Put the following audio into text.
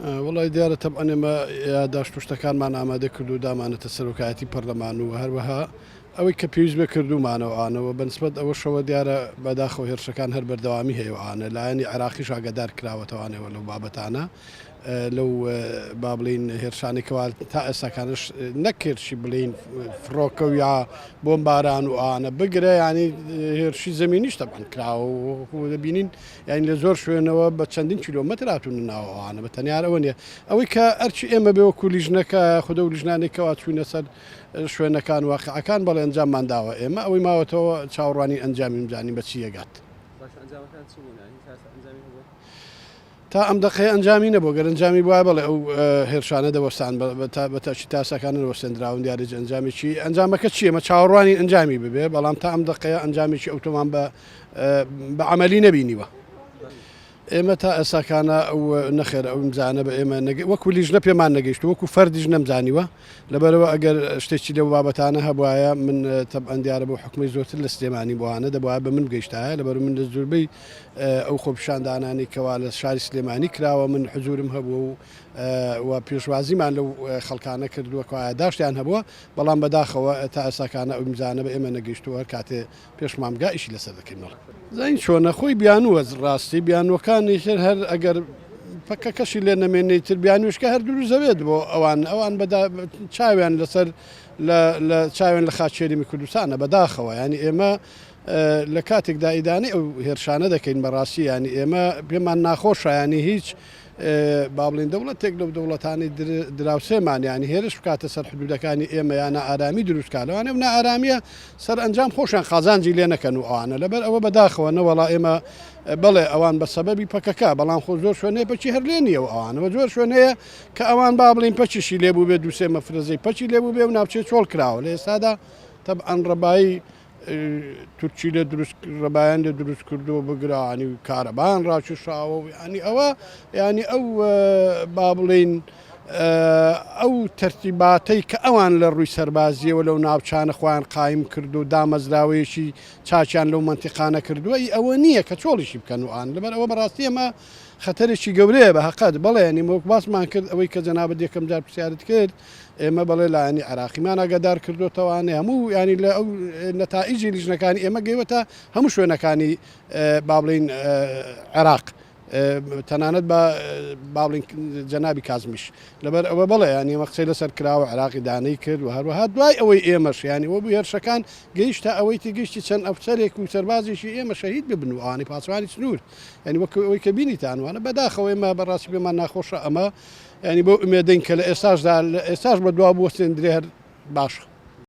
وڵی دیارە تەبعەن ئێمە یادداشت شتەکانمان ئامادە کرد و دامانەتە سەرۆکایەتی پەرلەمان و هەروەها ئەوەی کە پێویست بە کردومانەوە ئانەوە بەنسبەت ئەوە شەوە دیارە بەداخەوە هێرشەکان هەر بەردەوامی هەیەوانە لایەنی عراقیش ئاگادار کراوەتەوانەوە لەو بابەتانە لەو با بڵین هێرشانێکەوە تا ئێستاکانش نەکردشی بڵین فڕۆکە و یا بۆم باران و ئانە بگرە ینی هێرشی زمینیش تەبعەن کراوە دەبینین یانی لە زۆر شوێنەوە بە چەندین کیلۆمەتر هاتوون ناوەوانە بە تەنیار ئەوە نیە ئەوەی کە ئەرچی ئێمە بێوەکو لیژنەکە خودە و لیژنانێکەوە چوونە سەر شوێنەکان واقعەکان بەڵێ ئەنجاممان داوە ئێمە ئەوەی ماوەتەوە چاوەڕوانی ئەنجامی بزانین بە چی یەگات تا ئەم دقەیە ئەنجامی نەبوو گەر ئەنجامی وایە بڵێ ئەو هێرشانە دەوەستان بەتەشی تاسەکانە وەستێنراون دیارێک ئەنجامێکی ئەنجامەکە چیە ئەمە چاوەڕوانی ئەنجامی ببێ بەڵام تا ئەم دقەیە ئەنجامێکی ئەوتۆمان بە عەمەلی نەبینیوە ئێمە تا ئێساکانە ئەو نەخێر ئەو مزانە بە ئێمە وەکو لیژنە پێمان نەگەیشت وەکو فەردیش نەمزانیوە لەبەرەوە ئەگەر شتێکی لەو بابەتانە هەبواە من تەبعەن دیارە بۆ حکومەی زۆرتر لە سلێمانی بۆوانە دەبواە بە من گەیشتایە لەبەر من لە زۆربەی ئەو خۆپیشاندانانی کەوا لە شاری سلێمانی کراوە من حزورم هەبوو و پێشوازیمان لەو خەڵکانە کردووە داشتیان هەبووە بەڵام بەداخەوە تا ئێساکانە ئەو میزانە بە ئێمە نەگەیشتووە هەر کاتێ پێشمامگا ئیشی لەسەر دەکەینەوە زین چۆنە خۆی بیانوە ڕاستی بیانوەکانی تر هەر ئەگەر پەکە کەشی لێ نەمێنێت تر بیانوشکە هەر دوور زەوێت بۆ ئەوان چاویان لەسەر لە چاوێن لە خاچێری کوردستانە بەداخەوە ینی ئێمە لە کاتێکدا ئیدانی ئەو هێرشانە دەکەین بەڕاستی ینی ئێمە پێمان ناخۆشە ینی هیچ با بڵین دەوڵەتێک لەو دەوڵەتانی دراوسێمان ینی هێرش بکاتە سەر حدودەکانی ئێمە یانە ئارامی دروستکارەوانە منە ئارامیە سەر ئەنجام خۆشیان خازانجی لێ نەکەن و ئەوانە لەبەر ئەوە بەداخەوە نەوەڵا ئێمە بڵێ ئەوان بە سەبەبی پەکەکە بەڵام خۆ زۆر شوێنەیە پەچی هەر لێ نییە و ئەوانەوە زۆر شوێنەیە کە ئەوان با بڵین پەچیشی لێبوو بێ دووسێ مەفرەزەی پەچی لێبوو بێ و ناوچێ چۆڵ کراوە لە ئێستادا تەبعەن ڕەبایی تورکی لە ڕەبایان لە دروست کردووە بگرانی و کارەبان ڕاکێشاوە و ینی ئەوە ینی ئەو با بڵین ئەو تەرتیباتەی کە ئەوان لە ڕووی سەربازیەوە لەو ناوچانە خۆیان قایم کرد و دامەزراوەیەکی چاچیان لەو منتیقانە کردووە ئەوە نییە کە چۆڵیشی بکەن و ئان لەبەر ئەوە بەڕاستی ئەمە خەتەرێکی گەورەیە بە حەقەت بڵێ ینی وەک باسمان کرد ئەوەی کە جەنابەت یەکەم جار پرسیارت کرد ئێمە بڵێ لایەنی عراقیمان ئاگادار کردوتەوانێ هەموو ینی لە ئەو نەتائیجی لیژنەکانی ئێمە گەیوەتە هەموو شوێنەکانی با بڵین عێراق تەنانەت بە باڵین جەنابی کازمیش لەبەر ئەوە بڵێ ینی ئێمە قسەی لەسەر کراوە عێراقی دانەی کرد و هەروەها دوای ئەوەی ئێمەش ینی وە بوو هێرشەکان گەیشتە ئەوەی گەیشتی چەند ئەفسەرێک و سەربازێکی ئێمە شەهید ببن و ئانی پاسوانی سنوور ینی وەک ئەوەی کە بینیتانوانە بەداخەوە ئێمە بەڕاستی پێمان ناخۆشە ئەمە ینی بۆ ئومێدەین کە لە ئێستاش بە دوا بوەستێن درێ هەر باشە.